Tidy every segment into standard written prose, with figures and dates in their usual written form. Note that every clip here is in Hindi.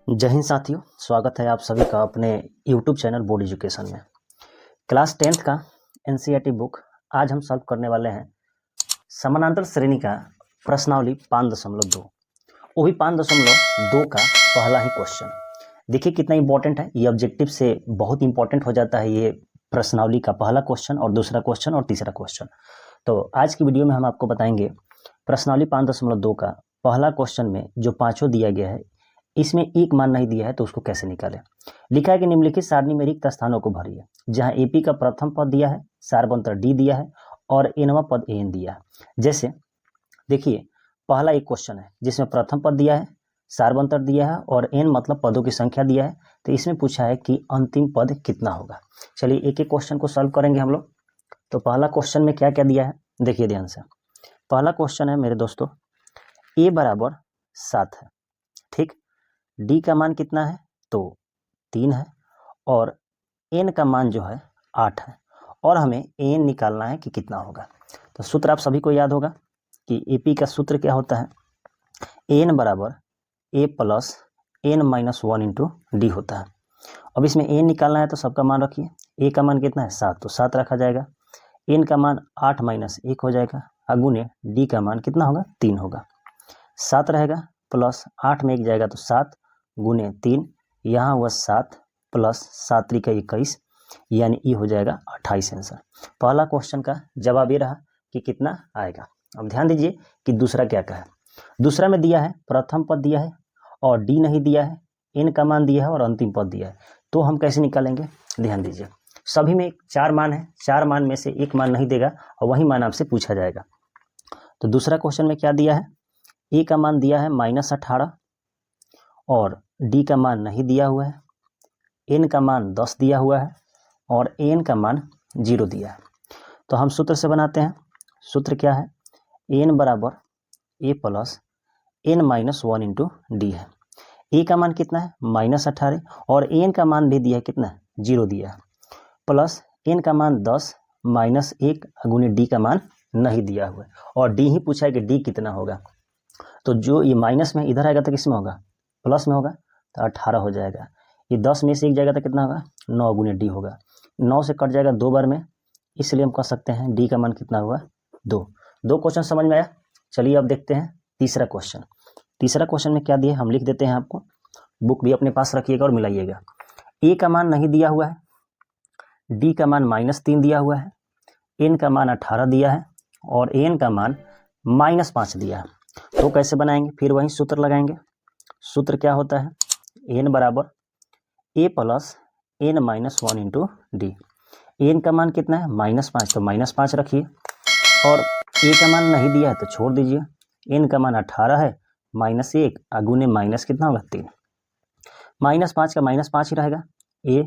जय हिंद साथियों, स्वागत है आप सभी का अपने YouTube चैनल बोर्ड एजुकेशन में। क्लास 10th का NCERT बुक आज हम सॉल्व करने वाले हैं। समानांतर श्रेणी का प्रश्नावली 5.2, वो भी 5.2 का पहला ही क्वेश्चन। देखिए कितना इंपॉर्टेंट है, ये ऑब्जेक्टिव से बहुत इंपॉर्टेंट हो जाता है ये प्रश्नावली का पहला क्वेश्चन और दूसरा क्वेश्चन और तीसरा क्वेश्चन। तो आज की वीडियो में हम आपको बताएंगे प्रश्नावली 5.2 का पहला क्वेश्चन में जो पाँचों दिया गया है, इसमें एक मान नहीं दिया है तो उसको कैसे निकालें। लिखा है कि निम्नलिखित सारणी में रिक्त स्थानों को भरिए, जहां एपी का प्रथम पद दिया है, सार्वंतर डी दिया है और एनवा पद एन दिया है। जैसे देखिए पहला एक क्वेश्चन है जिसमें प्रथम पद दिया है, सार्वंतर दिया है और एन मतलब पदों की संख्या दिया है। तो इसमें पूछा है कि अंतिम पद कितना होगा। चलिए एक एक क्वेश्चन को सॉल्व करेंगे हम लोग। तो पहला क्वेश्चन में क्या क्या दिया है देखिए ध्यान से। पहला क्वेश्चन है मेरे दोस्तों, ए बराबर 7 है, ठीक। डी का मान कितना है तो 3 है और एन का मान जो है 8 है और हमें एन निकालना है कि कितना होगा। तो सूत्र आप सभी को याद होगा कि एपी का सूत्र क्या होता है, एन बराबर A plus N minus 1 into D होता है। अब इसमें एन निकालना है तो सबका मान रखिए। ए का मान कितना है 7, तो 7 रखा जाएगा। एन का मान 8 माइनस 1 हो जाएगा, अगुने डी का मान कितना होगा 3 होगा। 7 रहेगा प्लस 8 में 1 जाएगा तो 7 गुने 3, यहाँ हुआ 7 प्लस 7 3 का 21, यानी ये हो जाएगा 28 आंसर। पहला क्वेश्चन का जवाब ये रहा कि कितना आएगा। अब ध्यान दीजिए कि दूसरा क्या कहा है। दूसरा में दिया है प्रथम पद दिया है और डी नहीं दिया है, एन का मान दिया है और अंतिम पद दिया है। तो हम कैसे निकालेंगे, ध्यान दीजिए। सभी में 4 मान है, 4 मान में से एक मान नहीं देगा और वही मान आपसे पूछा जाएगा। तो दूसरा क्वेश्चन में क्या दिया है, ए का मान दिया है -18 और डी का मान नहीं दिया हुआ है, एन का मान 10 दिया हुआ है और एन का मान 0 दिया है। तो हम सूत्र से बनाते हैं। सूत्र क्या है, एन बराबर A plus N minus 1 into D है। ए का मान कितना है -18 और एन का मान भी दिया है कितना 0 दिया है, प्लस एन का मान 10 माइनस 1 गुने डी का मान नहीं दिया हुआ है और डी ही पूछा है कि डी कितना होगा। तो जो ये माइनस में इधर आएगा तो किस में होगा, प्लस में होगा, तो 18 हो जाएगा। ये 10 में से 1 जाएगा तो कितना होगा 9 गुने डी होगा। 9 से कट जाएगा 2 बार में, इसलिए हम कह सकते हैं डी का मान कितना हुआ 2। 2 क्वेश्चन समझ में आया। चलिए अब देखते हैं तीसरा क्वेश्चन। तीसरा क्वेश्चन में क्या दिया हम लिख देते हैं, आपको बुक भी अपने पास रखिएगा और मिलाइएगा। ए का मान नहीं दिया हुआ है, डी का मान -3 दिया हुआ है, एन का मान 18 दिया है और एन का मान -5 दिया है। तो कैसे बनाएंगे, फिर वही सूत्र लगाएंगे। सूत्र क्या होता है, एन बराबर A plus N minus 1 into D. N का मान कितना है -5, तो -5 रखिए और ए का मान नहीं दिया है तो छोड़ दीजिए। एन का मान 18 है, -1 अगुने माइनस कितना होगा 3, -5 का -5 ही रहेगा। ए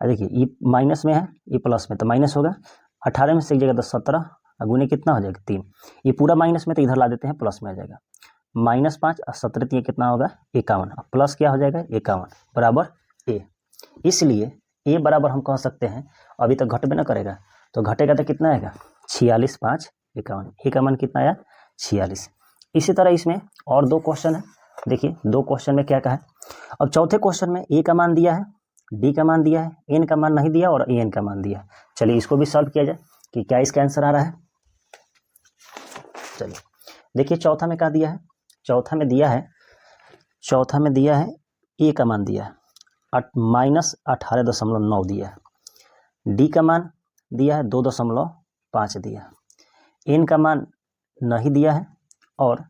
देखिए ये माइनस में है, ये प्लस में, तो माइनस होगा। 18 में से एक जगह तो 17 अगुने कितना हो जाएगा 3। ये पूरा माइनस में तो इधर ला देते हैं, प्लस में आ जाएगा। -5 और 17 3 कितना होगा 51, प्लस क्या हो जाएगा 51 बराबर ए। इसलिए ए बराबर हम कह सकते हैं, अभी तक घटबे ना करेगा तो घटेगा तो कितना आएगा 46 5 51। ए का मान कितना आया 46। इसी तरह इसमें और 2 क्वेश्चन है। देखिए 2 क्वेश्चन में क्या कहा है। अब चौथे क्वेश्चन में ए का मान दिया है, डी का मान दिया है, एन का मान नहीं दिया और एन का मान दिया है। चलिए इसको भी सॉल्व किया जाए कि क्या इसका आंसर आ रहा है। चलिए देखिए चौथा में क्या दिया है, चौथा में दिया है ए का मान दिया है -18.9 दिया है, डी का मान दिया है 2.5 दिया है, एन का मान नहीं दिया है और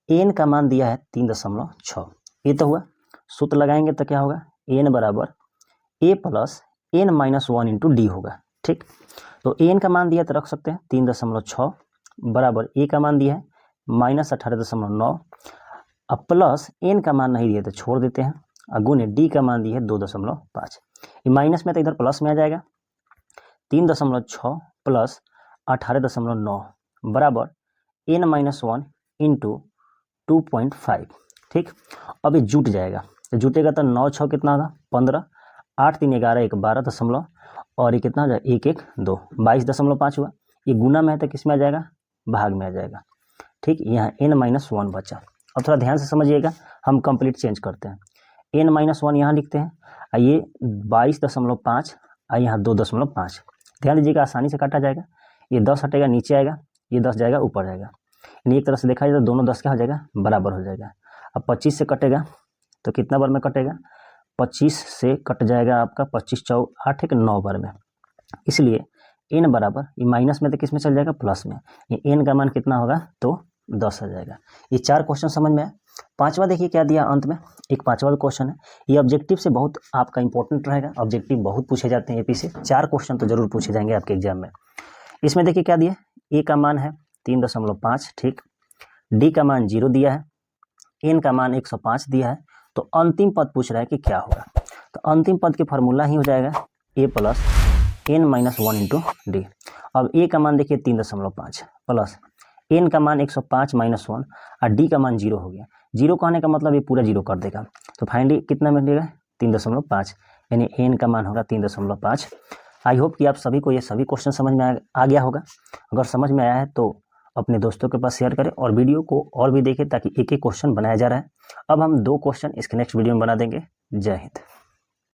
एन का मान दिया है 3.6। ये तो हुआ। सूत्र लगाएंगे तो क्या होगा, एन बराबर A plus N minus 1 into D होगा, ठीक। तो एन का मान दिया तो रख सकते हैं 3.6 बराबर ए का मान दिया है -18.9 अब प्लस एन का मान नहीं दिया तो छोड़ देते हैं, अगुने डी का मान दिया है 2.5। ये माइनस में तो इधर प्लस में आ जाएगा। 3.6 प्लस 18.9 बराबर एन माइनस 1 इंटू 2.5, ठीक। अब ये जुट जाएगा, तो जुटेगा तो 9 6 कितना होगा 15, 8 3 11 1 12 और ये कितना हो जाएगा 1 1 2 22.5 हुआ। ये गुना में है तो किस में आ जाएगा भाग में आ जाएगा, ठीक। यहाँ n-1 बचा। अब थोड़ा ध्यान से समझिएगा, हम कंप्लीट चेंज करते हैं। n-1 यहाँ लिखते हैं, और ये 22.5 और यहाँ 2.5। ध्यान दीजिएगा, आसानी से काटा जाएगा। ये 10 हटेगा नीचे आएगा, ये 10 जाएगा ऊपर जाएगा, यानी एक तरह से देखा जाए तो दोनों 10 क्या हो जाएगा, बराबर हो जाएगा। अब 25 से कटेगा तो कितना बार में कटेगा, 25 से कट जाएगा आपका 25 चौ 8 एक 9 बार में। इसलिए n बराबर, ये माइनस में तो किस में चल जाएगा, प्लस में। ये n का मान कितना होगा, तो 10 हो जाएगा। ये 4 क्वेश्चन समझ में आया। पांचवा देखिए क्या दिया अंत में, एक पांचवा क्वेश्चन है। ये ऑब्जेक्टिव से बहुत आपका इंपॉर्टेंट रहेगा, ऑब्जेक्टिव बहुत पूछे जाते हैं एपी से, 4 क्वेश्चन तो जरूर पूछे जाएंगे आपके एग्जाम में। इसमें देखिए क्या दिया, ए का मान है 3.5, ठीक, डी का मान 0 दिया है, एन का मान 105 दिया है। तो अंतिम पद पूछ रहा है कि क्या होगा, तो अंतिम पद के फार्मूला ही हो जाएगा a plus n-1 into D. अब a का मान देखिए 3.5 प्लस n का मान 105 -1 और d का मान 0 हो गया। 0 कहने का मतलब ये पूरा 0 कर देगा, तो फाइनली कितना मिलेगा, 3.5, यानी n का मान होगा 3.5। आई होप कि आप सभी को ये सभी क्वेश्चन समझ में आ गया होगा। अगर समझ में आया है तो अपने दोस्तों के पास शेयर करें और वीडियो को और भी देखें, ताकि एक एक क्वेश्चन बनाया जा रहा है। अब हम 2 क्वेश्चन इसके नेक्स्ट वीडियो में बना देंगे। जय हिंद।